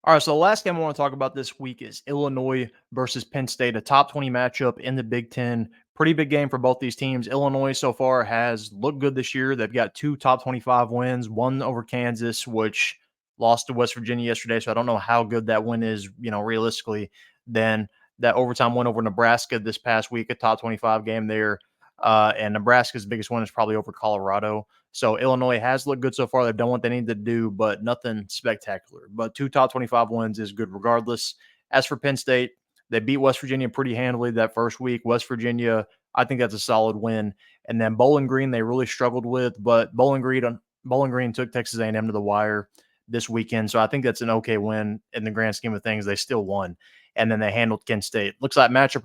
All right, so the last game I want to talk about this week is Illinois versus Penn State, a top 20 matchup in the Big Ten. Pretty big game for both these teams. Illinois so far has looked good this year. They've got two top 25 wins, one over Kansas, which lost to West Virginia yesterday. So I don't know how good that win is, realistically. Then that overtime win over Nebraska this past week, a top 25 game there. And Nebraska's biggest win is probably over Colorado. So Illinois has looked good so far. They've done what they need to do, but nothing spectacular. But two top 25 wins is good regardless. As for Penn State, they beat West Virginia pretty handily that first week. West Virginia, I think that's a solid win. And then Bowling Green, they really struggled with, but Bowling Green took Texas A&M to the wire this weekend. So I think that's an okay win in the grand scheme of things. They still won. And then they handled Kent State. Looks like matchup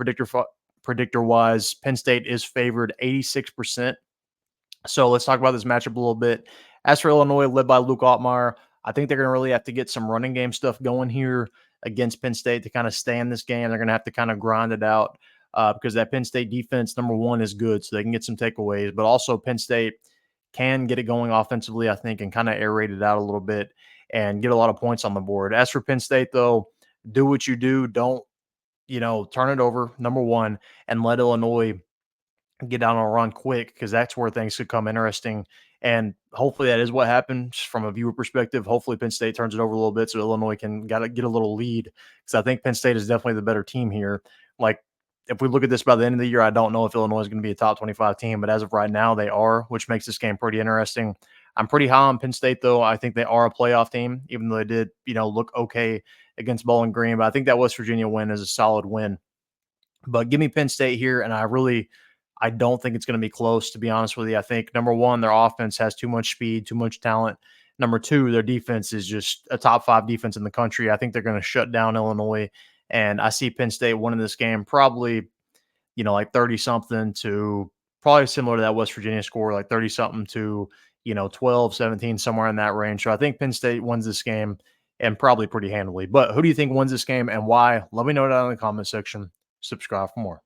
predictor-wise, Penn State is favored 86%. So let's talk about this matchup a little bit. As for Illinois, led by Luke Altmeyer, I think they're going to really have to get some running game stuff going here against Penn State to kind of stay in this game. They're going to have to kind of grind it out because that Penn State defense, number one, is good, so they can get some takeaways. But also Penn State can get it going offensively, I think, and kind of aerate it out a little bit and get a lot of points on the board. As for Penn State, though, do what you do. Don't, turn it over, number one, and let Illinois get down on a run quick because that's where things could come interesting. And hopefully that is what happens from a viewer perspective. Hopefully Penn State turns it over a little bit so Illinois can get a little lead because I think Penn State is definitely the better team here. Like, if we look at this by the end of the year, I don't know if Illinois is going to be a top 25 team, but as of right now, they are, which makes this game pretty interesting. I'm pretty high on Penn State, though. I think they are a playoff team, even though they did, look okay against Bowling Green. But I think that West Virginia win is a solid win. But give me Penn State here, and I don't think it's going to be close, to be honest with you. I think, number one, their offense has too much speed, too much talent. Number two, their defense is just a top 5 defense in the country. I think they're going to shut down Illinois, and I see Penn State winning this game probably, like 30-something to probably similar to that West Virginia score, like 30-something to, 12, 17, somewhere in that range. So I think Penn State wins this game and probably pretty handily. But who do you think wins this game and why? Let me know down in the comment section. Subscribe for more.